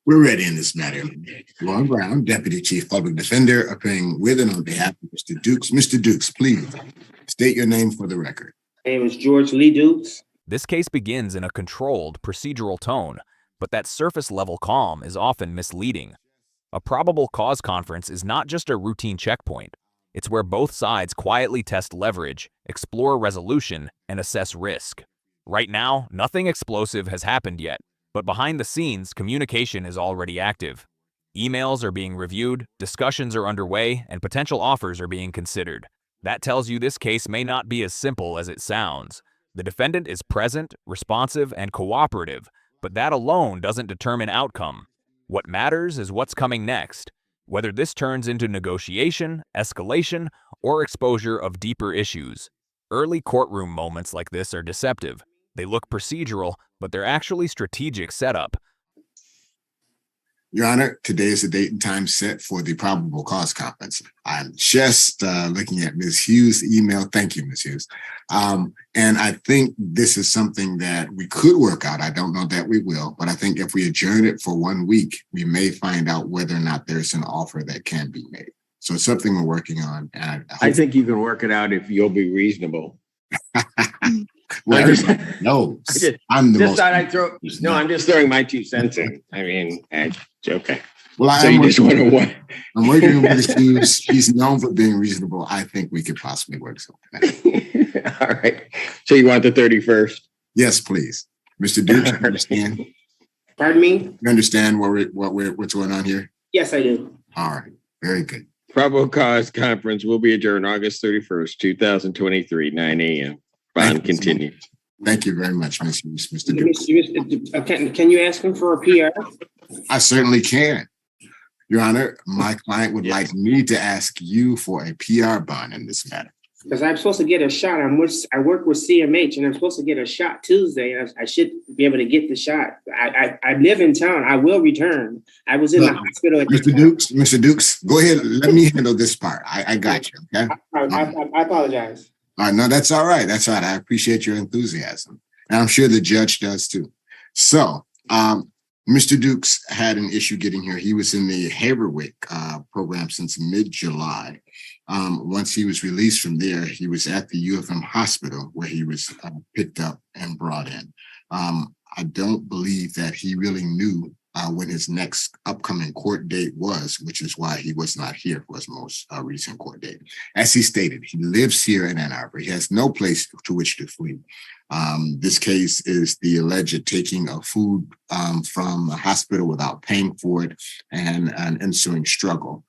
We're ready in this matter. Lauren Brown, Deputy Chief Public Defender, appearing with and on behalf of Mr. Dukes. Mr. Dukes, please state your name for the record. My name is George Lee Dukes. This case begins in a controlled, procedural tone, but that surface-level calm is often misleading. A probable cause conference is not just a routine checkpoint. It's where both sides quietly test leverage, explore resolution, and assess risk. Right now, nothing explosive has happened yet, but behind the scenes, communication is already active. Emails are being reviewed, discussions are underway, and potential offers are being considered. That tells you this case may not be as simple as it sounds. The defendant is present, responsive, and cooperative, but that alone doesn't determine outcome. What matters is what's coming next, whether this turns into negotiation, escalation, or exposure of deeper issues. Early courtroom moments like this are deceptive. They look procedural, but they're actually strategic setup. Your Honor, today is the date and time set for the probable cause conference. I'm just looking at Ms. Hughes' email. Thank you, Ms. Hughes. And I think this is something that we could work out. I don't know that we will, but I think if we adjourn it for 1 week, we may find out whether or not there's an offer that can be made. So it's something we're working on. And I think you can work it out if you'll be reasonable. Well, everybody knows. I'm the most. I'm just throwing my 2 cents in. I mean, okay. Well, so you just want to what? I'm working with Hughes. He's known for being reasonable. I think we could possibly work something out. All right. So you want the 31st? Yes, please, Mr. Dukes. You understand? Pardon me? You understand what's going on here? Yes, I do. All right. Very good. Probable cause conference will be adjourned August 31st, 2023, 9 a.m. Bond continues. Thank you very much, Mr. Dukes. Can you ask him for a PR? I certainly can. Your Honor, my client would like me to ask you for a PR bond in this matter. Because I'm supposed to get a shot. I work with CMH, and I'm supposed to get a shot Tuesday. I should be able to get the shot. I live in town. I will return. I was in the hospital. Mr. Dukes, go ahead. Let me handle this part. I got you. Okay. I apologize. No, that's all right. That's all right. I appreciate your enthusiasm. And I'm sure the judge does too. So, Mr. Dukes had an issue getting here. He was in the Haverwick program since mid-July. Once he was released from there, he was at the U of M hospital where he was picked up and brought in. I don't believe that he really knew when his next upcoming court date was, which is why he was not here for his most recent court date. As he stated, he lives here in Ann Arbor. He has no place to which to flee. This case is the alleged taking of food from a hospital without paying for it and an ensuing struggle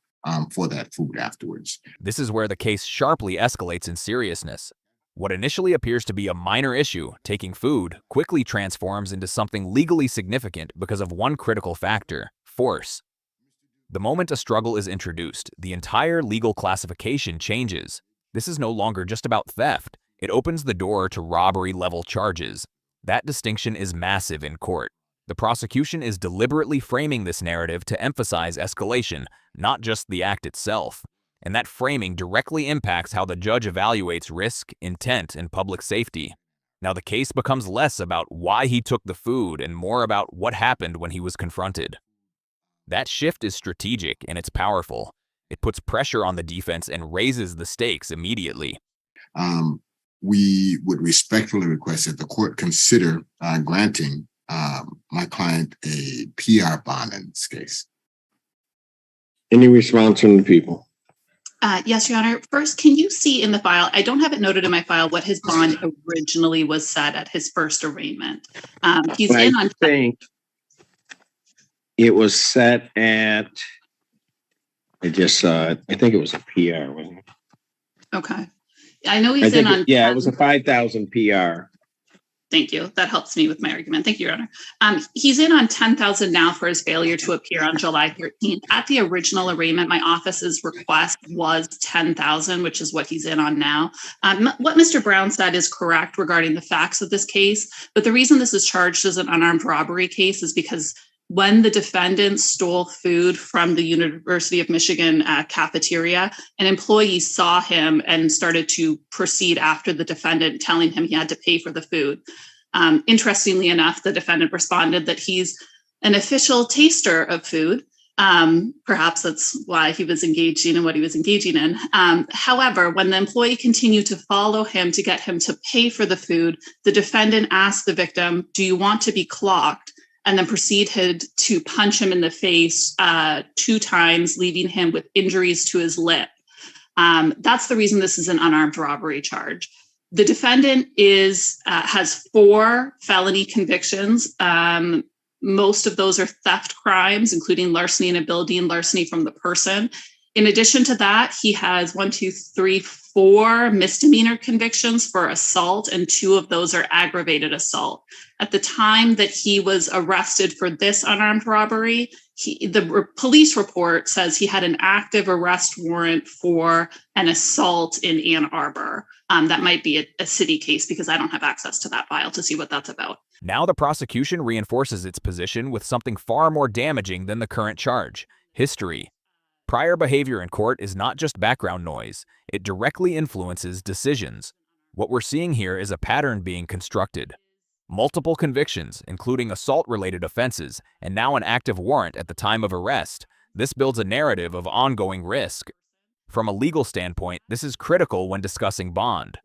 for that food afterwards. This is where the case sharply escalates in seriousness. What initially appears to be a minor issue, taking food, quickly transforms into something legally significant because of one critical factor: force. The moment a struggle is introduced, the entire legal classification changes. This is no longer just about theft. It opens the door to robbery-level charges. That distinction is massive in court. The prosecution is deliberately framing this narrative to emphasize escalation, not just the act itself. And that framing directly impacts how the judge evaluates risk, intent, and public safety. Now the case becomes less about why he took the food and more about what happened when he was confronted. That shift is strategic and it's powerful. It puts pressure on the defense and raises the stakes immediately. We would respectfully request that the court consider granting my client a PR bond in this case. Any response from the people? Yes, Your Honor. First, can you see in the file, I don't have it noted in my file, what his bond originally was set at his first arraignment. I think it was set at, I just saw it. I think it was a PR, wasn't it? Okay. I know he's in on. It was a 5,000 PR. Thank you. That helps me with my argument. Thank you, Your Honor. He's in on 10,000 now for his failure to appear on July 13th. At the original arraignment, my office's request was 10,000, which is what he's in on now. What Mr. Brown said is correct regarding the facts of this case, but the reason this is charged as an unarmed robbery case is because when the defendant stole food from the University of Michigan cafeteria, an employee saw him and started to proceed after the defendant, telling him he had to pay for the food. Interestingly enough, the defendant responded that he's an official taster of food. Perhaps that's why he was engaging in what he was engaging in. However, when the employee continued to follow him to get him to pay for the food, the defendant asked the victim, "Do you want to be clocked?" and then proceeded to punch him in the face 2 times, leaving him with injuries to his lip. That's the reason this is an unarmed robbery charge. The defendant has 4 felony convictions. Most of those are theft crimes, including larceny in a building, larceny from the person. In addition to that, he has 4 misdemeanor convictions for assault, and 2 of those are aggravated assault. At the time that he was arrested for this unarmed robbery, the police report says he had an active arrest warrant for an assault in Ann Arbor. That might be a city case because I don't have access to that file to see what that's about. Now the prosecution reinforces its position with something far more damaging than the current charge: history. Prior behavior in court is not just background noise, it directly influences decisions. What we're seeing here is a pattern being constructed. Multiple convictions, including assault-related offenses, and now an active warrant at the time of arrest. This builds a narrative of ongoing risk. From a legal standpoint, this is critical when discussing bond.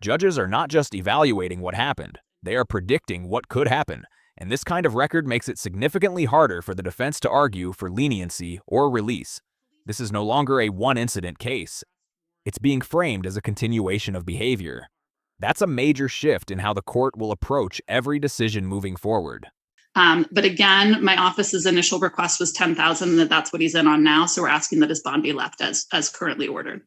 Judges are not just evaluating what happened, they are predicting what could happen, and this kind of record makes it significantly harder for the defense to argue for leniency or release. This is no longer a one-incident case. It's being framed as a continuation of behavior. That's a major shift in how the court will approach every decision moving forward. But again, my office's initial request was $10,000, and that's what he's in on now. So we're asking that his bond be left as currently ordered.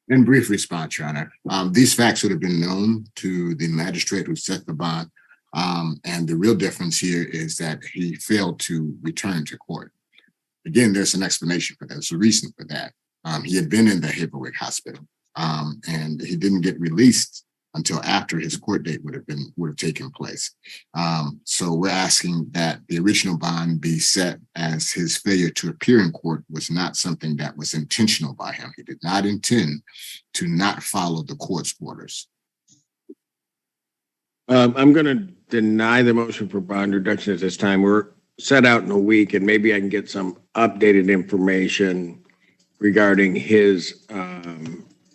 In brief response, Your Honor, these facts would have been known to the magistrate who set the bond. And the real difference here is that he failed to return to court. Again, there's an explanation for that. There's a reason for that. He had been in the Haverwick Hospital, and he didn't get released until after his court date would have taken place. So we're asking that the original bond be set as his failure to appear in court was not something that was intentional by him. He did not intend to not follow the court's orders. I'm going to deny the motion for bond reduction at this time. We're set out in a week, and maybe I can get some updated information regarding his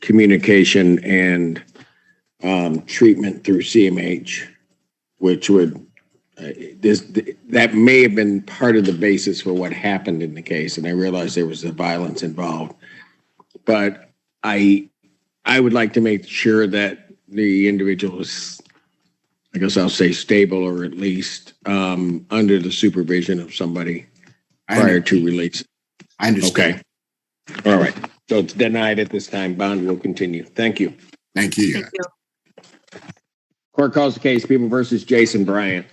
communication and treatment through CMH, which would that may have been part of the basis for what happened in the case. And I realize there was the violence involved, but I would like to make sure that the individual is, I guess I'll say, stable, or at least under the supervision of somebody prior to release. I understand. Okay. All right. So it's denied at this time. Bond will continue. Thank you. Thank you. Thank you. Court calls the case People versus Jason Bryant.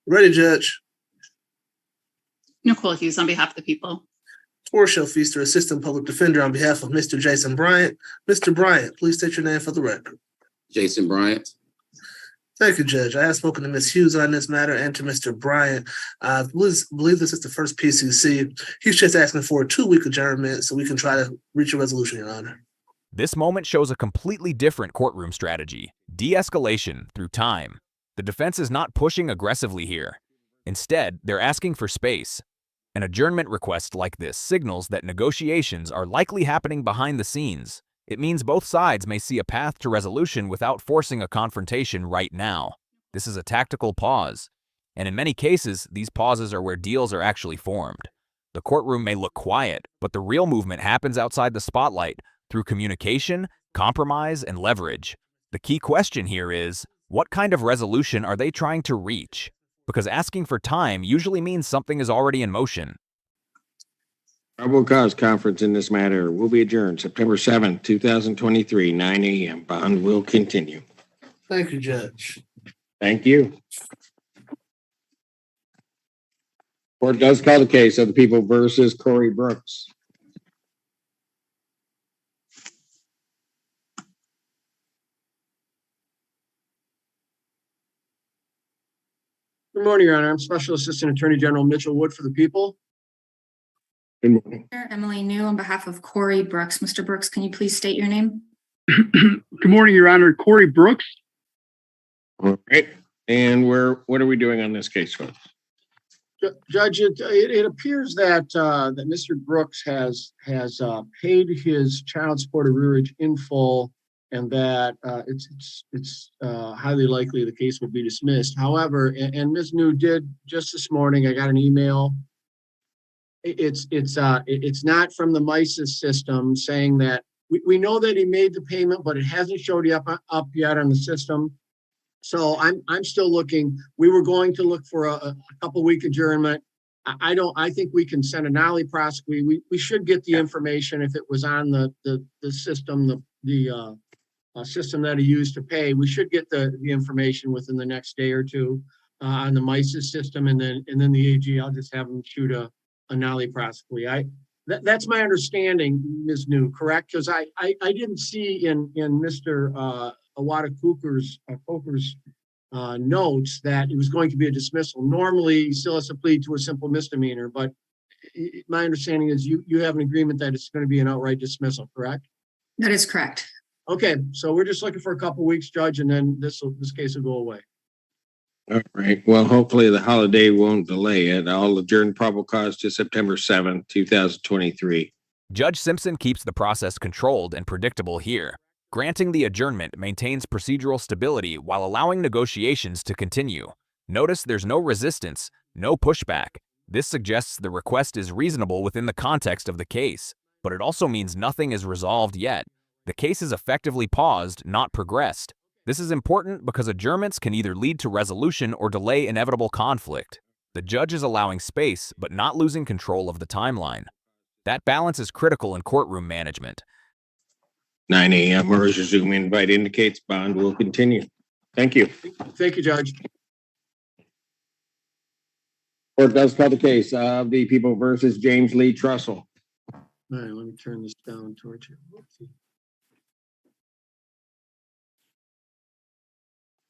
Ready, Judge. Nicole Hughes on behalf of the people. Torshell Feaster, Assistant Public Defender, on behalf of Mr. Jason Bryant. Mr. Bryant, please state your name for the record. Jason Bryant. Thank you, Judge. I have spoken to Ms. Hughes on this matter and to Mr. Bryant. I believe this is the first PCC. He's just asking for a 2-week adjournment so we can try to reach a resolution, Your Honor. This moment shows a completely different courtroom strategy: de-escalation through time. The defense is not pushing aggressively here. Instead, they're asking for space. An adjournment request like this signals that negotiations are likely happening behind the scenes. It means both sides may see a path to resolution without forcing a confrontation right now. This is a tactical pause. And in many cases, these pauses are where deals are actually formed. The courtroom may look quiet, but the real movement happens outside the spotlight through communication, compromise, and leverage. The key question here is, what kind of resolution are they trying to reach? Because asking for time usually means something is already in motion. Probable cause conference in this matter will be adjourned September 7th, 2023, 9 a.m. Bond will continue. Thank you, Judge. Thank you. Court does call the case of the People versus Corey Brooks. Good morning, Your Honor. I'm Special Assistant Attorney General Mitchell Wood for the People. Good morning. Emily New on behalf of Corey Brooks. Mr. Brooks, can you please state your name? Good morning, Your Honor. Corey Brooks. All right. And what are we doing on this case, folks? Judge, it appears that that Mr. Brooks has paid his child support arrearage in full, and that it's highly likely the case will be dismissed. However, and Ms. New did just this morning, I got an email. It's not from the MISIS system saying that we know that he made the payment, but it hasn't showed up yet on the system. So I'm still looking. We were going to look for a couple week adjournment. I think we can send a nollie prosecute. We should get the information if it was on the system, the system that he used to pay. We should get the information within the next day or two on the MISIS system, and then the AG. I'll just have them shoot a nollie prosecute. That's my understanding, Ms. New, correct? Because I didn't see in Mr. Awada Coker's notes that it was going to be a dismissal. Normally, he still has to plead to a simple misdemeanor, but my understanding is you have an agreement that it's going to be an outright dismissal, correct? That is correct. Okay, so we're just looking for a couple weeks, Judge, and then this case will go away. All right. Well, hopefully the holiday won't delay it. I'll adjourn probable cause to September 7th, 2023. Judge Simpson keeps the process controlled and predictable here. Granting the adjournment maintains procedural stability while allowing negotiations to continue. Notice there's no resistance, no pushback. This suggests the request is reasonable within the context of the case, but it also means nothing is resolved yet. The case is effectively paused, not progressed. This is important because adjournments can either lead to resolution or delay inevitable conflict. The judge is allowing space, but not losing control of the timeline. That balance is critical in courtroom management. 9 a.m. Zoom invite indicates bond will continue. Thank you. Thank you, Judge. Court does call the case of the People versus James Lee Trussell. All right, let me turn this down towards you.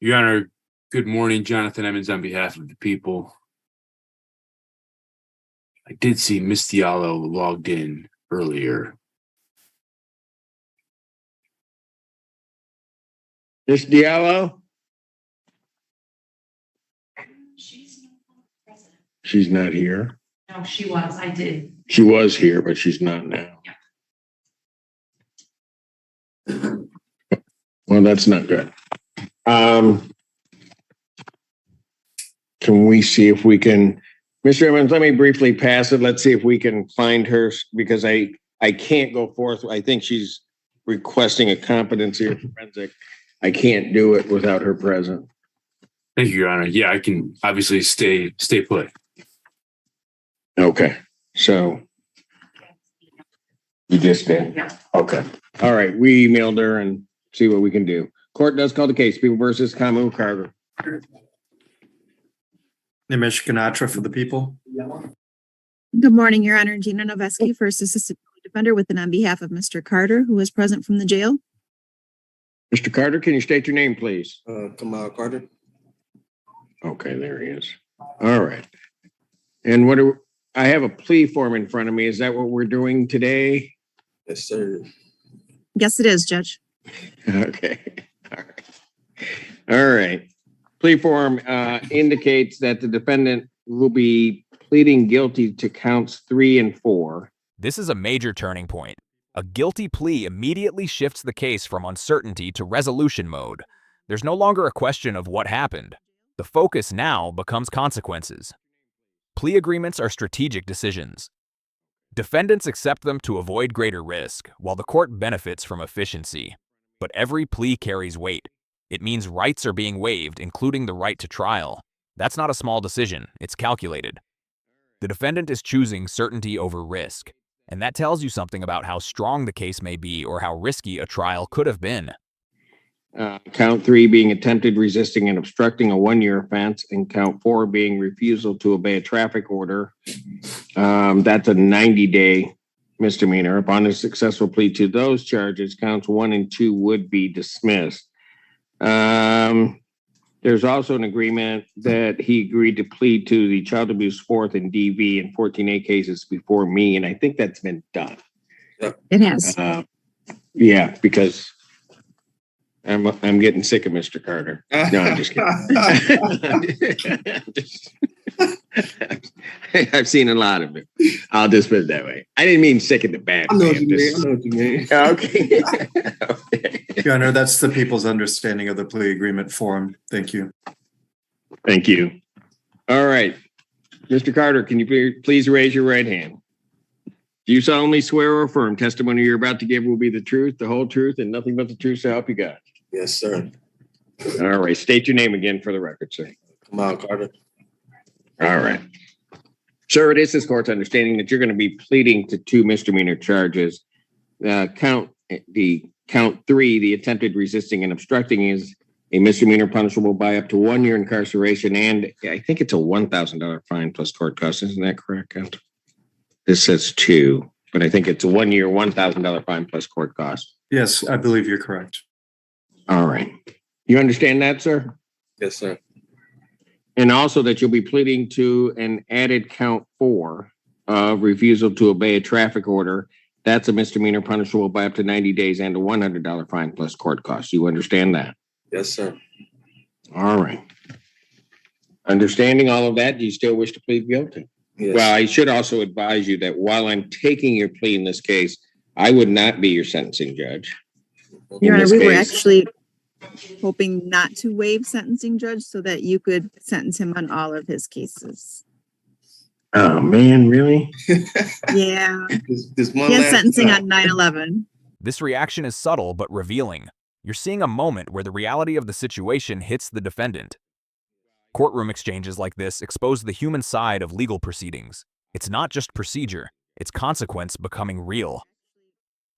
Your Honor, good morning. Jonathan Emmons on behalf of the people. I did see Ms. Diallo logged in earlier. Ms. Diallo? She's not here. No, she was. I did. She was here, but she's not now. Yeah. Well, that's not good. Can we see if we can, Mr. Evans, let me briefly pass it. Let's see if we can find her, because I can't go forth. I think she's requesting a competency or forensic. I can't do it without her present. Thank you, Your Honor. Yeah, I can obviously stay put. Okay, so you just did? Yeah. Okay. All right, we emailed her and see what we can do. Court does call the case, People versus Camu Carter. Nimesh Ganatra for the people. Good morning, Your Honor. Gina Noveski, First Assistant Defender, with and on behalf of Mr. Carter, who is present from the jail. Mr. Carter, can you state your name, please? Kamal Carter. Okay, there he is. All right. And I have a plea form in front of me. Is that what we're doing today? Yes, sir. Yes, it is, Judge. Okay. All right. Plea form indicates that the defendant will be pleading guilty to counts 3 and 4. This is a major turning point. A guilty plea immediately shifts the case from uncertainty to resolution mode. There's no longer a question of what happened. The focus now becomes consequences. Plea agreements are strategic decisions. Defendants accept them to avoid greater risk, while the court benefits from efficiency. But every plea carries weight. It means rights are being waived, including the right to trial. That's not a small decision, it's calculated. The defendant is choosing certainty over risk, and that tells you something about how strong the case may be or how risky a trial could have been. Count 3 being attempted resisting and obstructing a 1-year offense, and count 4 being refusal to obey a traffic order. That's a 90-day misdemeanor. Upon a successful plea to those charges, counts 1 and 2 would be dismissed. There's also an agreement that he agreed to plead to the child abuse 4th and DV and 14A cases before me, and I think that's been done. It has. Yeah, because I'm getting sick of Mr. Carter. No, I'm just kidding. I've seen a lot of it. I'll just put it that way. I didn't mean sick in the bad way. I know what you mean. Okay. Okay. Your Honor, that's the people's understanding of the plea agreement form. Thank you. Thank you. All right. Mr. Carter, can you please raise your right hand? Do you solemnly swear or affirm testimony you're about to give will be the truth, the whole truth, and nothing but the truth, so help you God? Yes, sir. All right. State your name again for the record, sir. Kamal Carter. All right. Sir, it is this court's understanding that you're going to be pleading to 2 misdemeanor charges. Count 3, the attempted resisting and obstructing, is a misdemeanor punishable by up to 1 year incarceration, and I think it's a $1,000 fine plus court costs. Isn't that correct, Count? This says 2, but I think it's a 1 year, $1,000 fine plus court costs. Yes, I believe you're correct. All right. You understand that, sir? Yes, sir. And also that you'll be pleading to an added count 4 of refusal to obey a traffic order. That's a misdemeanor punishable by up to 90 days and a $100 fine plus court costs. You understand that? Yes, sir. All right. Understanding all of that, do you still wish to plead guilty? Yes. Well, I should also advise you that while I'm taking your plea in this case, I would not be your sentencing judge. Your Honor, we were actually hoping not to waive sentencing judge so that you could sentence him on all of his cases. Oh, man, really? Yeah. This one He has last sentencing time. on 9/11. This reaction is subtle but revealing. You're seeing a moment where the reality of the situation hits the defendant. Courtroom exchanges like this expose the human side of legal proceedings. It's not just procedure, it's consequence becoming real.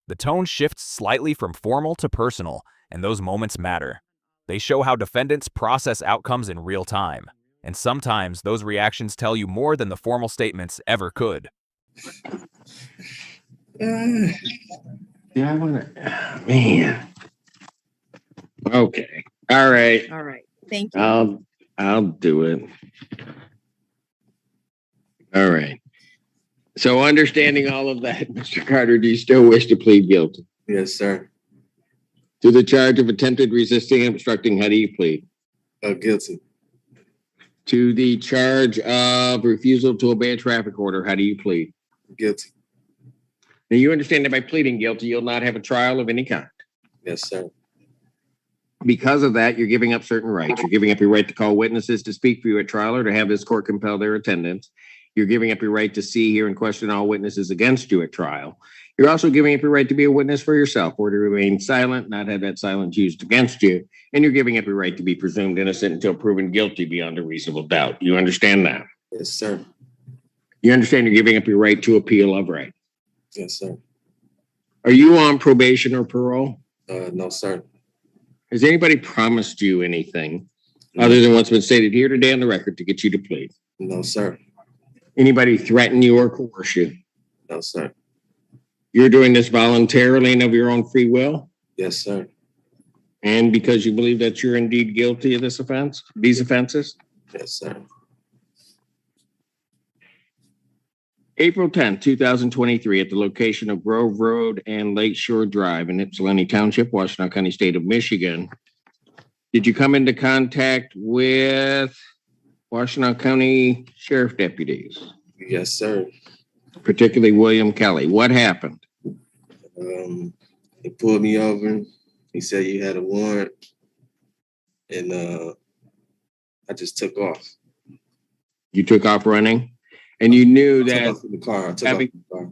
The tone shifts slightly from formal to personal, and those moments matter. They show how defendants process outcomes in real time, and sometimes those reactions tell you more than the formal statements ever could. Yeah, I want to, man. Okay. All right. All right. Thank you. I'll do it. All right. So understanding all of that, Mr. Carter, do you still wish to plead guilty? Yes, sir. To the charge of attempted resisting and obstructing, how do you plead? Guilty. To the charge of refusal to obey a traffic order, how do you plead? Guilty. Now you understand that by pleading guilty, you'll not have a trial of any kind. Yes, sir. Because of that, you're giving up certain rights. You're giving up your right to call witnesses to speak for you at trial or to have this court compel their attendance. You're giving up your right to see, hear, and question all witnesses against you at trial. You're also giving up your right to be a witness for yourself or to remain silent, not have that silence used against you. And you're giving up your right to be presumed innocent until proven guilty beyond a reasonable doubt. You understand that? Yes, sir. You understand you're giving up your right to appeal of right. Yes, sir. Are you on probation or parole? No, sir. Has anybody promised you anything other than what's been stated here today on the record to get you to plead? No, sir. Anybody threaten you or coerce you? No, sir. You're doing this voluntarily and of your own free will? Yes, sir. And because you believe that you're indeed guilty of this offense, these offenses? Yes, sir. April 10th, 2023, at the location of Grove Road and Lakeshore Drive in Ypsilanti Township, Washtenaw County, state of Michigan. Did you come into contact with Washtenaw County Sheriff deputies? Yes, sir. Particularly William Kelly. What happened? He pulled me over. He said you had a warrant. And I just took off. You took off running? And you knew that I took off in the car.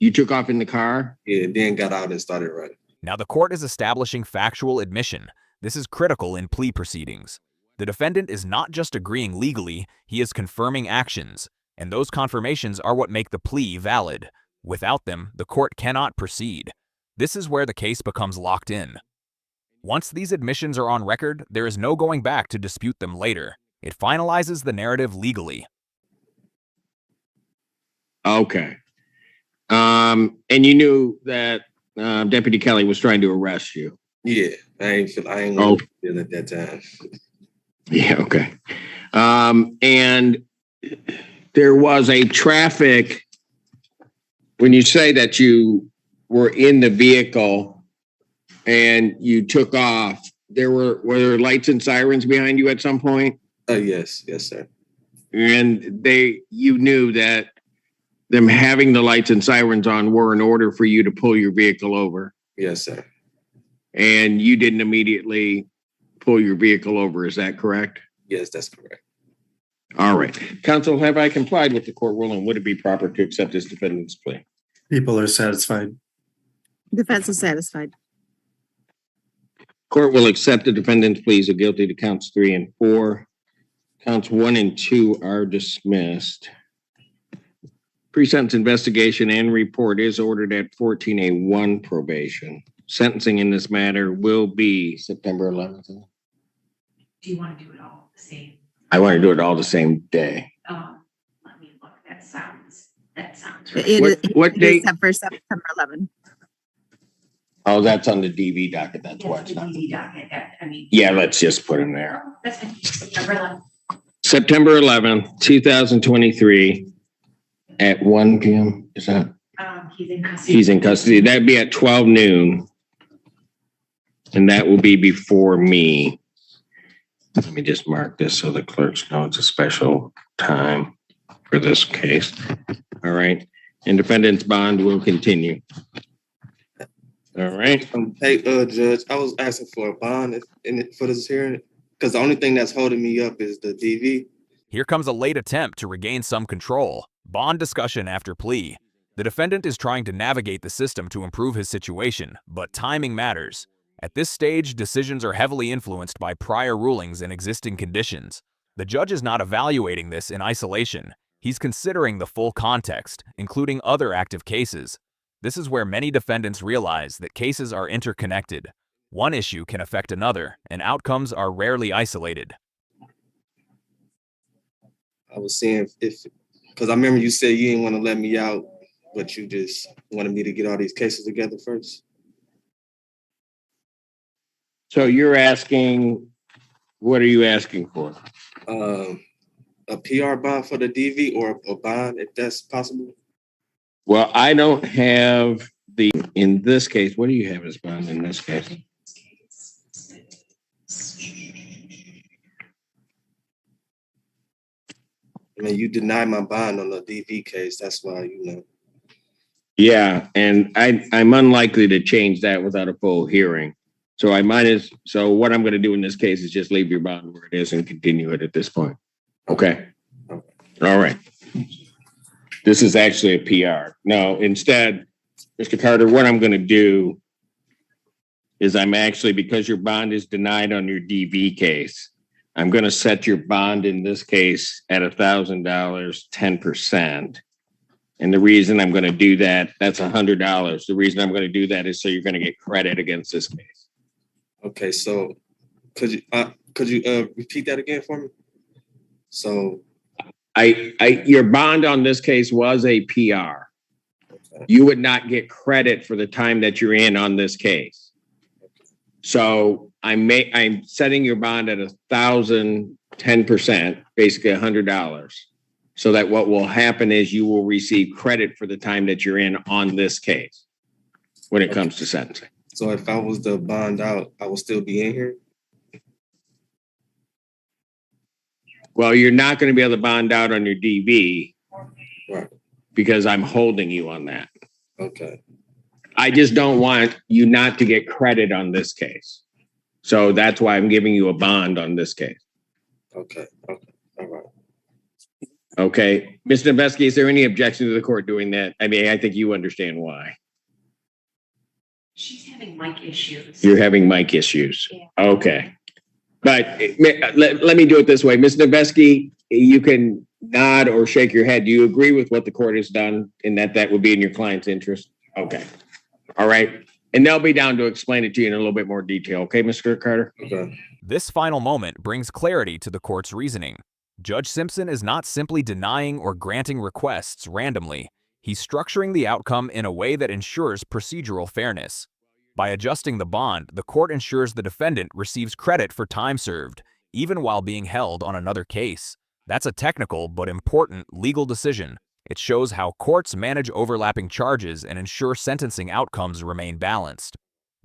You took off in the car? Yeah, then got out and started running. Now the court is establishing factual admission. This is critical in plea proceedings. The defendant is not just agreeing legally, he is confirming actions, and those confirmations are what make the plea valid. Without them, the court cannot proceed. This is where the case becomes locked in. Once these admissions are on record, there is no going back to dispute them later. It finalizes the narrative legally. Okay. And you knew that Deputy Kelly was trying to arrest you? Yeah, I ain't really feel at that time. Yeah, okay. And there was a traffic, when you say that you were in the vehicle and you took off, were there lights and sirens behind you at some point? Yes, sir. And you knew that them having the lights and sirens on were in order for you to pull your vehicle over. Yes, sir. And you didn't immediately pull your vehicle over. Is that correct? Yes, that's correct. All right. Counsel, have I complied with the court ruling? Would it be proper to accept this defendant's plea? People are satisfied. Defense is satisfied. Court will accept the defendant's pleas of guilty to counts 3 and 4. Counts 1 and 2 are dismissed. Pre-sentence investigation and report is ordered at 14A1 probation. Sentencing in this matter will be September 11th. Do you want to do it all the same? I want to do it all the same day. Let me look. That sounds right. What date? For September 11th. Oh, that's on the DV docket. That's why it's not. DV docket. I mean, Yeah, let's just put him there. that's fine. September 11th. September 11th, 2023 at 1 p.m. Is that? He's in custody. He's in custody. That'd be at 12 noon. And that will be before me. Let me just mark this so the clerks know it's a special time for this case. All right. And defendant's bond will continue. All right. Hey, Judge, I was asking for a bond for this hearing because the only thing that's holding me up is the DV. Here comes a late attempt to regain some control. Bond discussion after plea. The defendant is trying to navigate the system to improve his situation, but timing matters. At this stage, decisions are heavily influenced by prior rulings and existing conditions. The judge is not evaluating this in isolation. He's considering the full context, including other active cases. This is where many defendants realize that cases are interconnected. One issue can affect another, and outcomes are rarely isolated. I was seeing because I remember you said you didn't want to let me out, but you just wanted me to get all these cases together first. So you're asking, what are you asking for? A PR bond for the DV or a bond, if that's possible. Well, I don't have in this case, what do you have as bond in this case? I mean, you denied my bond on the DV case. That's why, Yeah, and I'm unlikely to change that without a full hearing. So so what I'm going to do in this case is just leave your bond where it is and continue it at this point. Okay. All right. This is actually a PR. No, instead, Mr. Carter, what I'm going to do is because your bond is denied on your DV case, I'm going to set your bond in this case at $1,000, 10%. And the reason I'm going to do that, that's $100. The reason I'm going to do that is so you're going to get credit against this case. Okay, so could you repeat that again for me? So your bond on this case was a PR. Okay. You would not get credit for the time that you're in on this case. Okay. So I'm setting your bond at $1,000, 10%, basically $100. So that what will happen is you will receive credit for the time that you're in on this case when it comes to sentencing. So if I was to bond out, I will still be in here? Well, you're not going to be able to bond out on your DV, right? Because I'm holding you on that. Okay. I just don't want you not to get credit on this case. So that's why I'm giving you a bond on this case. Okay. All right. Okay. Mr. Nebesky, is there any objection to the court doing that? I mean, I think you understand why. She's having mic issues. You're having mic issues. Yeah. Okay. But let me do it this way. Ms. Nebesky, you can nod or shake your head. Do you agree with what the court has done in that would be in your client's interest? Okay. All right. And they'll be down to explain it to you in a little bit more detail. Okay, Mr. Carter? Okay. This final moment brings clarity to the court's reasoning. Judge Simpson is not simply denying or granting requests randomly. He's structuring the outcome in a way that ensures procedural fairness. By adjusting the bond, the court ensures the defendant receives credit for time served, even while being held on another case. That's a technical but important legal decision. It shows how courts manage overlapping charges and ensure sentencing outcomes remain balanced.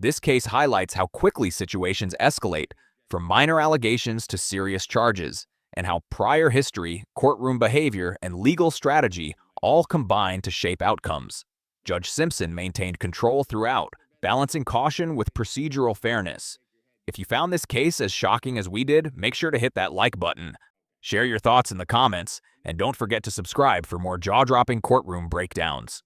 This case highlights how quickly situations escalate, from minor allegations to serious charges, and how prior history, courtroom behavior, and legal strategy all combine to shape outcomes. Judge Simpson maintained control throughout, balancing caution with procedural fairness. If you found this case as shocking as we did, make sure to hit that like button. Share your thoughts in the comments, and don't forget to subscribe for more jaw-dropping courtroom breakdowns.